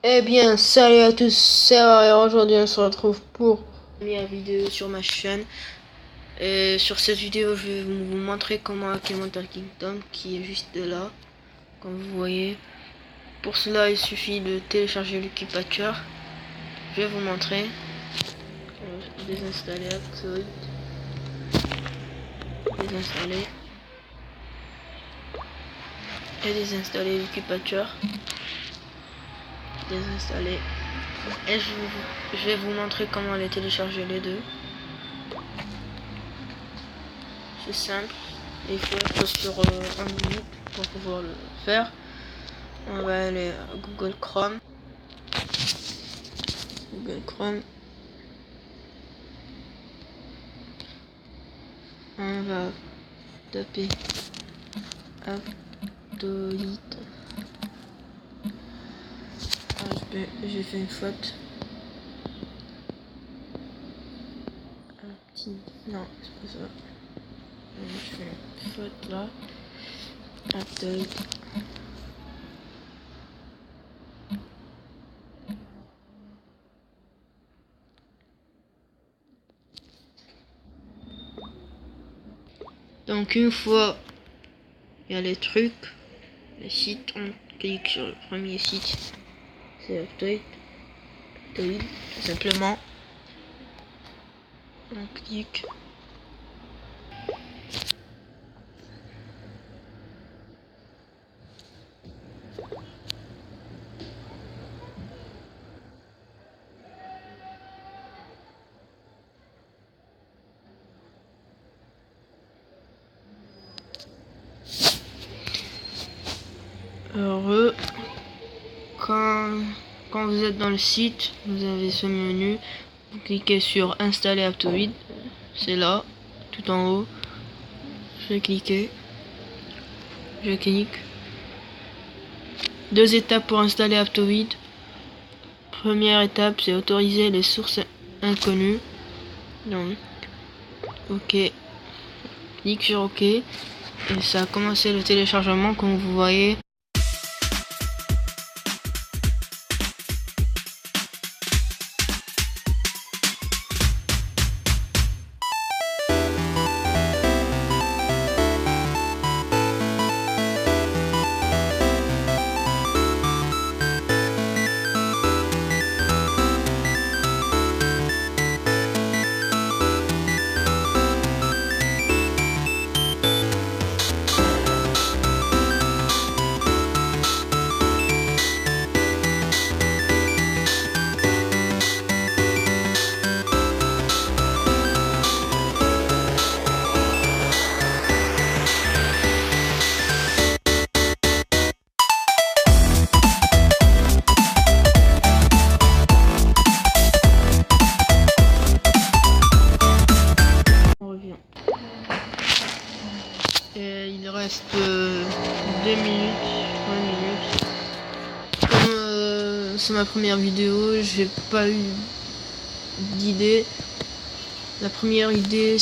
Eh bien, salut à tous, c'est Mario. Aujourd'hui on se retrouve pour une première vidéo sur ma chaîne. Et sur cette vidéo, je vais vous montrer comment hacker Mental Kingdom, qui est juste là, comme vous voyez. Pour cela, il suffit de télécharger Lucky Patcher. Je vais vous montrer. Désinstaller Aptoide. Désinstaller. Et désinstaller Lucky Patcher. Désinstaller. Et je vais vous montrer comment les télécharger les deux. C'est simple. Il faut être sur un minute pour pouvoir le faire. On va aller à Google Chrome. Google Chrome. On va taper Aptoide. J'ai fait une faute. Non, c'est pas ça. Je fais une faute là. Aptoide. Donc une fois il y a les trucs, les sites, on clique sur le premier site. C'est Aptoide. Aptoide, tout simplement. On clique. Heureux. Quand vous êtes dans le site, vous avez ce menu. Vous cliquez sur installer Aptoide. C'est là, tout en haut. Je vais cliquer. Je clique. Deux étapes pour installer Aptoide. Première étape, c'est autoriser les sources inconnues. Donc, OK. Clique sur OK. Et ça a commencé le téléchargement, comme vous voyez. Et il reste 2 minutes, 3 minutes. Comme c'est ma première vidéo, j'ai pas eu d'idée. La première idée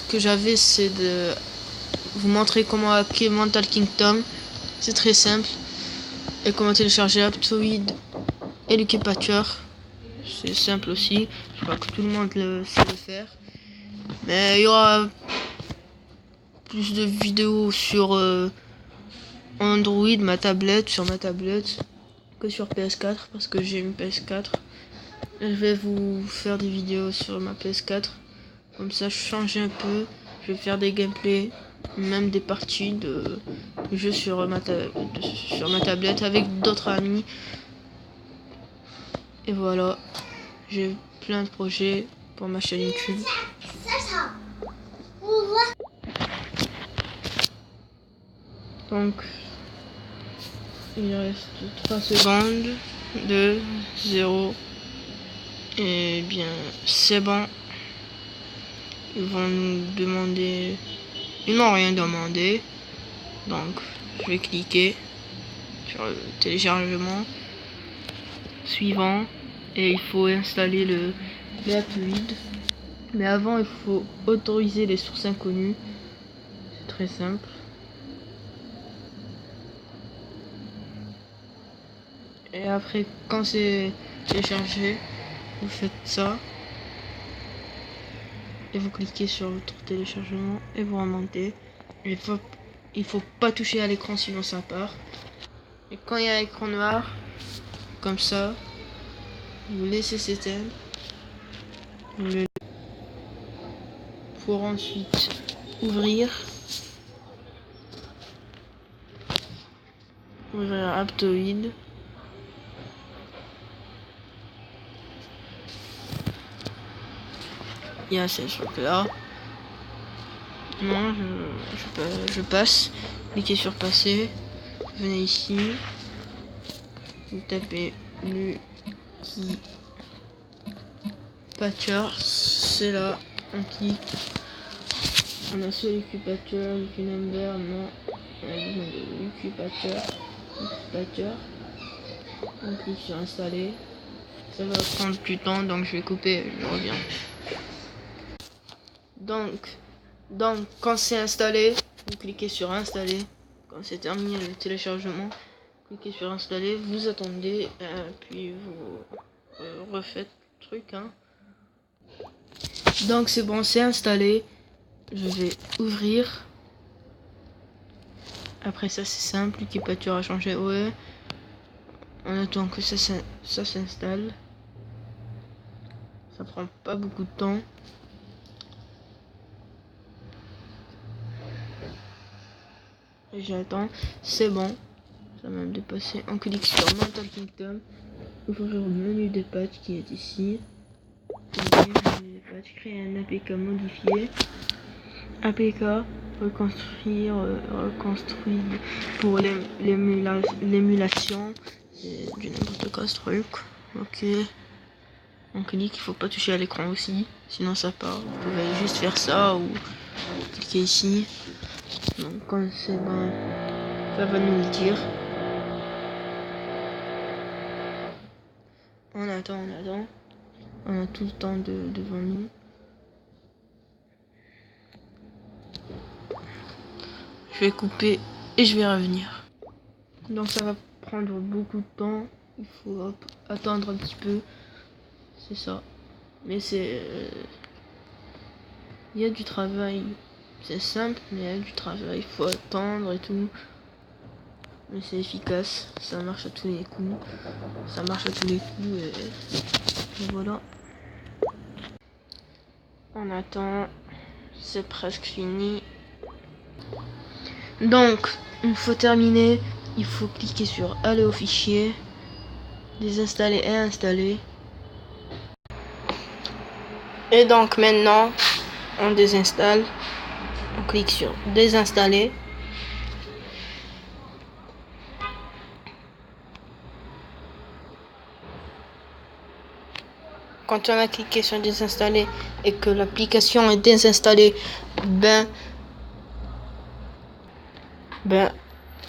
que j'avais, c'est de vous montrer comment hacker Mental Kingdom. C'est très simple. Et comment télécharger Aptoide et Lucky Patcher. C'est simple aussi. Je crois que tout le monde sait le faire. Mais il y aura plus de vidéos sur Android, sur ma tablette, que sur PS4 parce que j'ai une PS4. Je vais vous faire des vidéos sur ma PS4. Comme ça, je change un peu. Je vais faire des gameplays, même des parties de jeux sur ma tablette avec d'autres amis. Et voilà, j'ai plein de projets pour ma chaîne YouTube. Donc, il reste 3 secondes. 2, 0. Et bien, c'est bon. Ils vont nous demander... Ils n'ont rien demandé. Donc, je vais cliquer sur le téléchargement. Suivant. Et il faut installer l'Aptoide. Mais avant, il faut autoriser les sources inconnues. C'est très simple. Et après, quand c'est téléchargé, vous faites ça. Et vous cliquez sur votre téléchargement et vous remontez. Il faut pas toucher à l'écran sinon ça part. Et quand il y a un écran noir, comme ça, vous laissez s'éteindre. Pour ensuite ouvrir Aptoide. Il y a ce truc là. Non, je passe. Cliquez sur passer. Venez ici. Vous tapez Lucky Patcher. C'est là. On clique. On a ce Lucky Patcher, Lucky Number, non. On a besoin de Lucky Patcher. On clique sur installer. Ça va prendre du temps, donc je vais couper, je reviens. Donc quand c'est installé, vous cliquez sur installer. Quand c'est terminé le téléchargement, cliquez sur installer, vous attendez, puis vous refaites le truc. Hein. Donc c'est bon, c'est installé. Je vais ouvrir. Après ça c'est simple, l'équipature a changé. Ouais. On attend que ça s'installe. Ça prend pas beaucoup de temps. Et j'attends. C'est bon. Ça va me dépasser. On clique sur Mental Kingdom. Ouvrir le menu des patchs qui est ici. Créer un APK modifié. APK reconstruire pour l'émulation. C'est du n'importe quoi ce truc. Ok. On clique, il faut pas toucher à l'écran aussi, sinon ça part. Vous pouvez juste faire ça ou cliquer ici. Donc quand c'est bon, ça va nous le dire. On attend. On a tout le temps devant nous. Je vais couper et je vais revenir. Donc ça va prendre beaucoup de temps. Il faut attendre un petit peu. C'est ça. Mais c'est... il y a du travail. C'est simple, mais il y a du travail. Il faut attendre et tout. Mais c'est efficace. Ça marche à tous les coups. Et voilà. On attend. C'est presque fini. Donc, une fois terminé, il faut cliquer sur aller au fichier. Désinstaller et installer. Et donc maintenant, on désinstalle. On clique sur désinstaller. Quand on a cliqué sur désinstaller et que l'application est désinstallée, ben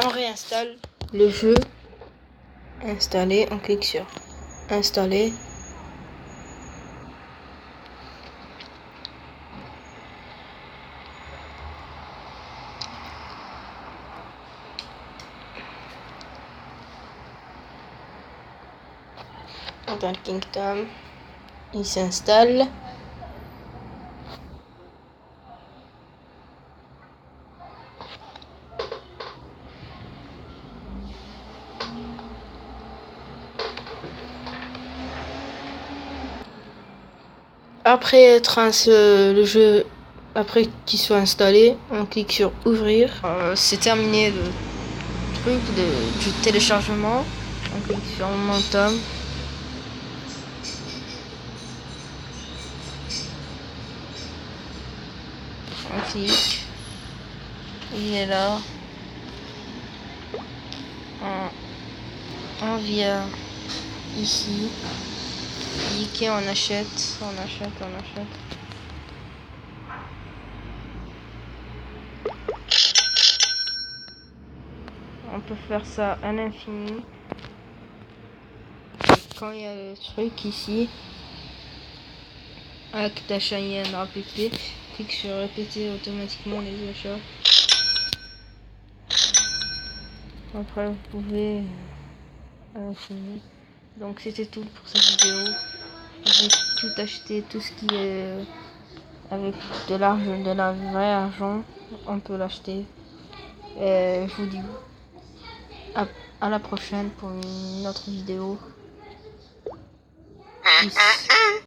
on réinstalle le jeu. Installer, on clique sur installer. Dans le Kingdom, il s'installe. Après le jeu, après qu'il soit installé, on clique sur ouvrir. C'est terminé le truc du téléchargement. On clique sur Momentum. On clique. Il est là. On vient ici. Cliquer, on achète. On peut faire ça à l'infini. Quand il y a le truc ici, acte d'achat app, clique sur répéter automatiquement les achats. Après vous pouvez fini. Donc c'était tout pour cette vidéo. J'ai tout acheté, tout ce qui est avec de l'argent, de la vraie argent, on peut l'acheter. Et je vous dis à la prochaine pour une autre vidéo. Peace.